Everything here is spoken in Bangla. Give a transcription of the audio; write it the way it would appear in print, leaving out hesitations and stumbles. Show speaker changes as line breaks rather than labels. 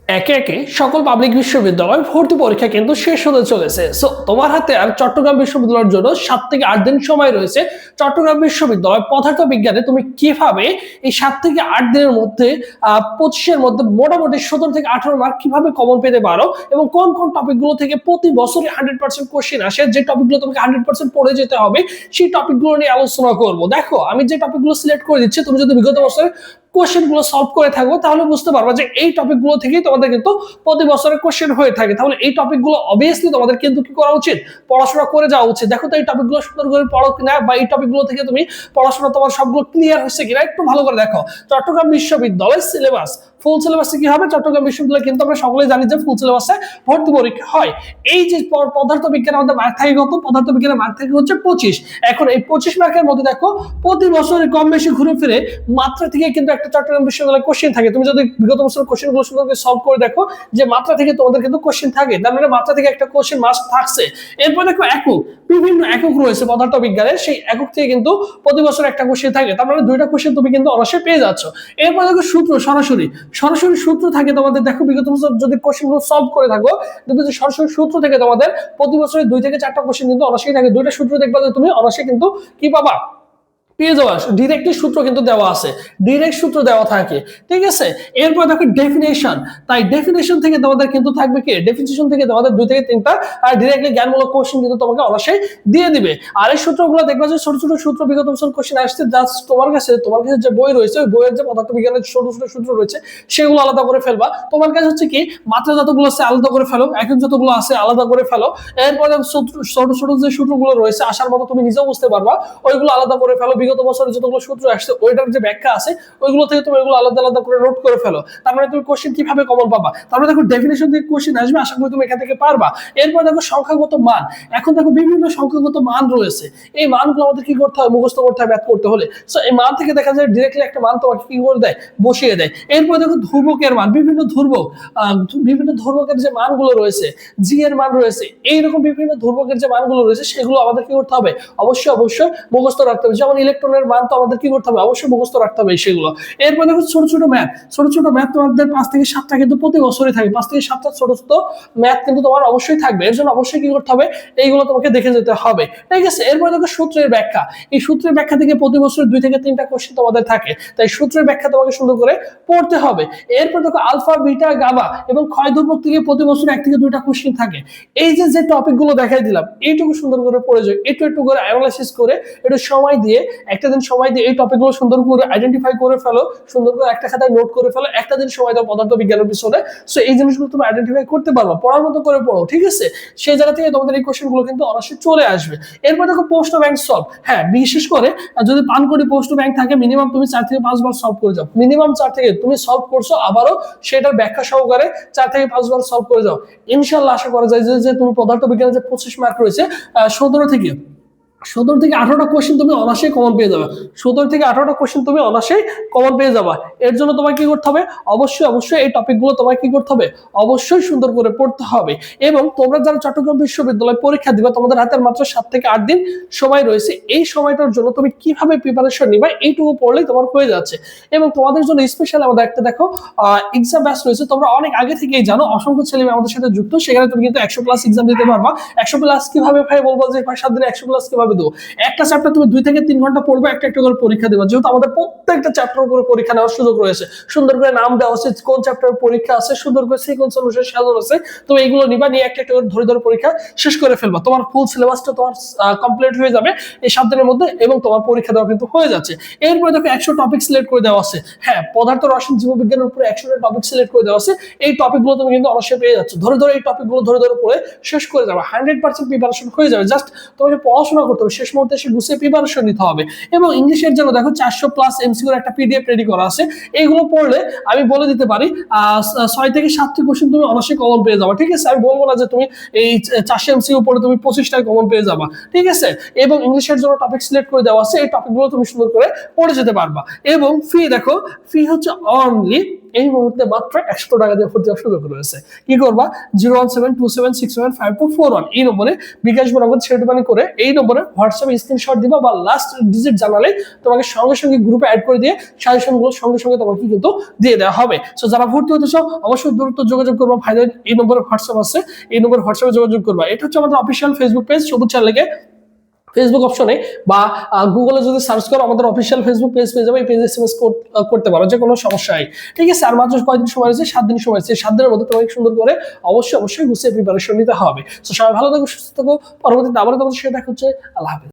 একে একে সকল পাবলিক বিশ্ববিদ্যালয় ভর্তি পরীক্ষা কিন্তু শেষ হতে চলেছে। সো তোমার হাতে আর চট্টগ্রাম বিশ্ববিদ্যালয়ের জন্য 7 থেকে 8 দিন সময় রয়েছে। চট্টগ্রাম বিশ্ববিদ্যালয় পদার্থ বিজ্ঞানে তুমি কিভাবে এই 7 থেকে 8 দিনের মধ্যে 25-এর মধ্যে মোটামুটি 17 থেকে 18 মার্ক কিভাবে কমন পেতে পারো, এবং কোন কোন টপিকগুলো থেকে প্রতি বছরই 100% কোশ্চেন আসে, যে টপিকগুলো তোমাকে 100% পড়ে যেতে হবে, সেই টপিকগুলো নিয়ে আলোচনা করব। দেখো, আমি যে টপিকগুলো সিলেক্ট করে দিচ্ছি, তুমি যদি বিগত বছরের কোশ্চেন গুলো সলভ করে থাকো তাহলে বুঝতে পারবা যে এই টপিক গুলো থেকেই তোমাদের কিন্তু প্রতি বছরের কোশ্চেন হয়ে থাকে। তাহলে এই টপিক গুলো অবভিয়াসলি তোমাদের কিন্তু কি করা উচিত, পড়াশোনা করে যাওয়া উচিত। দেখো তো এই টপিক গুলো সুন্দর করে পড়ো কিনা, বা এই টপিক গুলো থেকে তুমি পড়াশোনা তোমার সবগুলো ক্লিয়ার হচ্ছে কিনা একটু ভালো করে দেখো। চট্টগ্রাম বিশ্ববিদ্যালয়ের সিলেবাস, ফুল সিলেবাসে কি হবে, চট্টগ্রাম বিশ্ববিদ্যালয় কিন্তু আমরা সকলেই জানি যে ফুল সিলেবাসে ভর্তি পরীক্ষা হয়। এই যে পদার্থ বিজ্ঞান আমাদের মার্ক থাকে কত, পদার্থ বিজ্ঞানের মার্ক থাকে হচ্ছে 25। এখন এই 25 মার্কের মধ্যে দেখো প্রতি বছর কম বেশি ঘুরে ফিরে মাত্রা থেকে কিন্তু একটা চট্টগ্রাম বিশ্ববিদ্যালয়ের কোশ্চেন থাকে। তুমি যদি বিগত বছরের কোশ্চেন গুলো সুন্দর করে সলভ করে দেখো যে মাত্রা থেকে তোমাদের কিন্তু কোশ্চেন থাকে, তার মানে মাত্রা থেকে একটা কোশ্চেন মাস্ট থাকছে। এরপর দেখো একক, বিভিন্ন একক রয়েছে পদার্থ বিজ্ঞানের, সেই একক থেকে কিন্তু প্রতি বছর একটা কোশ্চেন থাকে, তার মানে 2টা কোশ্চেন তুমি কিন্তু অবশ্যই পেয়ে যাচ্ছ। এরপর দেখো সূত্র, সরাসরি সরাসরি সূত্র থাকে তোমাদের। দেখো বিগত বছর যদি কোশ্চেন গুলো সলভ করে থাকো, দেখবে যে সরাসরি সূত্র থেকে তোমাদের প্রতি বছরে 2 থেকে 4টা কোশ্চেন কিন্তু অবশ্যই থাকে। 2টা সূত্র দেখবা যে তুমি অবশ্যই কিন্তু কি পাবা, পেয়ে যাওয়া, ডিরেক্টলি সূত্র কিন্তু দেওয়া আছে, ডিরেক্ট সূত্র দেওয়া থাকে, ঠিক আছে। এরপর দেখো ডেফিনেশন, তাই ডেফিনেশন থেকে তোমাদের কিন্তু থাকবে কি, ডেফিনেশন থেকে তোমাদের 2 থেকে 3টা আর ডিরেক্টলি জ্ঞানমূলক কোশ্চেন কিন্তু তোমাকে অবশ্যই দিয়ে দিবে। আর এই সূত্রগুলো দেখবা যে ছোট ছোট সূত্র বিগত বছর কোশ্চেন আসছে, জাস্ট তোমার কাছে যে বই রয়েছে, ওই বইয়ের যে পদার্থবিজ্ঞানের ছোট ছোট সূত্র রয়েছে সেগুলো আলাদা করে ফেলবা। তোমার কাছে হচ্ছে কি, মাত্রা যতগুলো আছে আলাদা করে ফেলো, একক যতগুলো আছে আলাদা করে ফেলো। এরপরে ছোট ছোট যে সূত্রগুলো রয়েছে আসার মতো তুমি নিজেও বুঝতে পারবা, ওইগুলো আলাদা করে ফেলো। বিগত বছরের যতগুলো সূত্র আসছে ওইটার যে ব্যাখ্যা আছে ওইগুলো থেকে তুমি এগুলো আলাদা আলাদা করে নোট করে ফেলো। তার মানে তুমি কোশ্চেন কিভাবে কমন পাবা, তারপরে দেখো ডেফিনেশন থেকে কোশ্চেন আসবে, আশা করি তুমি এখান থেকে পারবা। এরপর দেখো সংখ্যাগত মান, এখন দেখো বিভিন্ন সংখ্যাগত মান রয়েছে, এই মানগুলো আমাদের কি করতে হবে, মুখস্থ করতে হবে ম্যাথ করতে হলে। সো এই মান থেকে দেখা যায় ডিরেক্টলি একটা মান তোমাকে কি করে দেয়, বসিয়ে দেয়। এরপর দেখো ধ্রুবকের মান, বিভিন্ন ধ্রুবক, বিভিন্ন ধ্রুবকের যে মানগুলো রয়েছে, জি এর মান রয়েছে, এইরকম বিভিন্ন ধ্রুবকের যে মানগুলো রয়েছে সেগুলো আমাদের কি করতে হবে, অবশ্যই অবশ্যই মুখস্থ রাখতে হবে। যেমন ইলেকট্রনের মান তো আমাদের কি করতে হবে, অবশ্যই মুখস্থ রাখতে হবে সেগুলো। এরপর দেখো ছোট ছোট ম্যাথ, ছোট ছোট ম্যাথ তোমাদের 5 থেকে 7টা কিন্তু প্রতি বছরই থাকে, 5 থেকে 7টা ছোট ছোট ম্যাথ কিন্তু তোমার অবশ্যই থাকবে। এর জন্য অবশ্যই কি করতে হবে, এইগুলো তোমাকে দেখে যেতে হবে, ঠিক আছে। এরপর দেখো সূত্রের ব্যাখ্যা, এই সূত্রের ব্যাখ্যা থেকে প্রতি বছর 2 থেকে 3টা কোশ্চেন তোমাদের থাকে, তাই সূত্রের ব্যাখ্যা তোমাকে সুন্দর করে পড়তে হবে। এরপর দেখো আলফা বিটা গামা এবং ক্ষয় ধ্রুবক থেকে প্রতি বছর 1 থেকে 2টা কোশ্চেন থাকে। এই যে যে টপিক গুলো দেখাই দিলাম, এইটুকু সুন্দর করে পড়ে যাও, একটু একটু করে অ্যানালাইসিস করে, একটু সময় দিয়ে, একটা দিন সময় দিয়ে এই টপিক গুলো সুন্দর করে আইডেন্টিফাই করে ফেলো, সুন্দর করে একটা খাতায় নোট করে ফেলো, একটা দিন সময় দাও পদার্থ বিজ্ঞানের পিছনে। সো এই জিনিসগুলো তুমি আইডেন্টিফাই করতে পারবে, পড়ার মতো করে পড়ো, ঠিক আছে। সেই জায়গা থেকে তোমাদের এই কোশ্চেন গুলো কিন্তু অবশ্যই চলে আসবে। এরপর দেখো প্রশ্ন ব্যাংক সলভ, হ্যাঁ বিশেষ করে যদি পানকড়ি প্রশ্ন ব্যাংক থাকে, মিনিমাম তুমি 4 থেকে 5 বার সলভ করে যাও, মিনিমাম 4 থেকে তুমি সলভ করছো, আবারও সেটার ব্যাখ্যা সহকারে 4 থেকে 5 বার সলভ করে যাও। ইনশাআল্লাহ আশা করা যায় যে তুমি পদার্থ বিজ্ঞানের যে 25 মার্ক রয়েছে, 17 থেকে 18টা কোশ্চেন তুমি অনায়াসেই কমন পেয়ে যাবে, 17 থেকে 18টা কোশ্চেন তুমি অনায়াসেই কমন পেয়ে যাবা। এর জন্য তোমাকে কি করতে হবে, অবশ্যই অবশ্যই এই টপিকগুলো তোমাকে কি করতে হবে, অবশ্যই সুন্দর করে পড়তে হবে। এবং তোমরা যারা চট্টগ্রাম বিশ্ববিদ্যালয়ে পরীক্ষা দিবা, তোমাদের হাতের মাত্র 7 থেকে 8 দিন সময় রয়েছে। এই সময়টার জন্য তুমি কিভাবে প্রিপারেশন নিবা, এইটুকু পড়লেই তোমার হয়ে যাচ্ছে। এবং তোমাদের জন্য স্পেশাল আমাদের একটা দেখো এক্সাম ব্যাচ রয়েছে, তোমরা অনেক আগে থেকেই জানো, অসংখ্য ছেলে আমাদের সাথে যুক্ত, সেখানে তুমি কিন্তু 100+ এক্সাম দিতে পারবা। 100+ কিভাবে ভাই বলবো যে 5-7 দিনে 100+ কিভাবে দেবো, একটা চ্যাপ্টার তুমি 2 থেকে 3 ঘন্টা পড়বে, একটা একটা করে পরীক্ষা দেবা, যেহেতু আমাদের প্রত্যেকটা চ্যাপ্টার উপরে পরীক্ষা নেওয়ার সুযোগ রয়েছে, সুন্দর করে নাম দেওয়া আছে, কোন চ্যাপ্টার পরীক্ষা আছে, সুন্দর করে সিকোয়েন্স অনুসারে সাজানো আছে। তুমি এইগুলো নিবা, নিয়ে একটা একটা করে ধরে ধরে পরীক্ষা শেষ করে ফেলবা, তোমার ফুল সিলেবাসটা তোমার কমপ্লিট হয়ে যাবে এই 7 দিনের মধ্যে, এবং তোমার পরীক্ষা দেওয়া কিন্তু হয়ে যাচ্ছে। এরপরে দেখো 100 টপিক সিলেক্ট করে দেওয়া আছে, হ্যাঁ পদার্থ রসায়ন জীববিজ্ঞানের উপরে 100টা টপিক সিলেক্ট করে দেওয়া আছে। এই টপিকগুলো তুমি কিন্তু অবশ্যই পেয়ে যাচ্ছ, ধরে ধরে এই টপিকগুলো ধরে ধরে পড়ে শেষ করে যাবে, 100% প্রিপারেশন হয়ে যাবে। জাস্ট তোমাকে পড়াশোনা করতে হবে, শেষ মুহূর্তে এসে গুছিয়ে প্রিপারেশন নিতে হবে। এবং ইংলিশের জন্য দেখো 400+ এমসিকিউর একটা পিডিএফ রেডি করা আছে, এইগুলো পড়লে আমি বলে দিতে পারি 6 থেকে 7টি কোশ্চেন তুমি অবশ্যই কমন পেয়ে যাবে, ঠিক আছে। আমি বলবো না যে তুমি এই 400 এমসিকিউ পড়ে তুমি 25টায় কমন পেয়ে যাবা, ঠিক আছে। এবং ইংলিশের জন্য টপিক সিলেক্ট করে দেওয়া আছে, এই টপিকগুলো তুমি সুন্দর করে পড়ে যেতে পারবা। এবং ফি দেখো, ফি হচ্ছে অনলি এই মুহূর্তে মাত্র 100 টাকা দিয়ে ভর্তি হওয়ার সুযোগ রয়েছে। কি করবা, 01727615241 এই নম্বরে বিকাশ বরাবর ছেড়ে মানি করে এই নম্বরে হোয়াটসঅ্যাপে স্ক্রিনশট দিবা বা লাস্ট ডিজিট জানালে তোমাকে সঙ্গে সঙ্গে গ্রুপে অ্যাড করে দিয়ে সাজেশনগুলো সঙ্গে সঙ্গে তোমাকে কিন্তু দিয়ে দেওয়া হবে। সো যারা ভর্তি হতে চাও অবশ্যই দ্রুত যোগাযোগ করবা, ভাইদের এই নম্বরে হোয়াটসঅ্যাপ আছে, এই নম্বরে হোয়াটসঅ্যাপে যোগাযোগ করবা। এটা হচ্ছে আমাদের অফিসিয়াল ফেসবুক পেজ, সবুজ চ্যানেলে ফেসবুক অপশনে বা গুগলে যদি সার্চ করো আমাদের অফিসিয়াল ফেসবুক পেজ পেয়ে যাবে, এই পেজে এসএমএস করতে পারো, যে কোনো সমস্যা নেই। ঠিক আছে, আর মাত্র কয়দিন সময় আছে, 7 দিন সময় আছে। 7 দিনের মধ্যে তোমাকে সুন্দর করে অবশ্যই গুছিয়ে প্রিপারেশন নিতে হবে। তো সবাই ভালো থাকো, সুস্থ থাকো, পরবর্তীতে আবার তোমাদের সাথে দেখা হচ্ছে। আল্লাহ হাফেজ।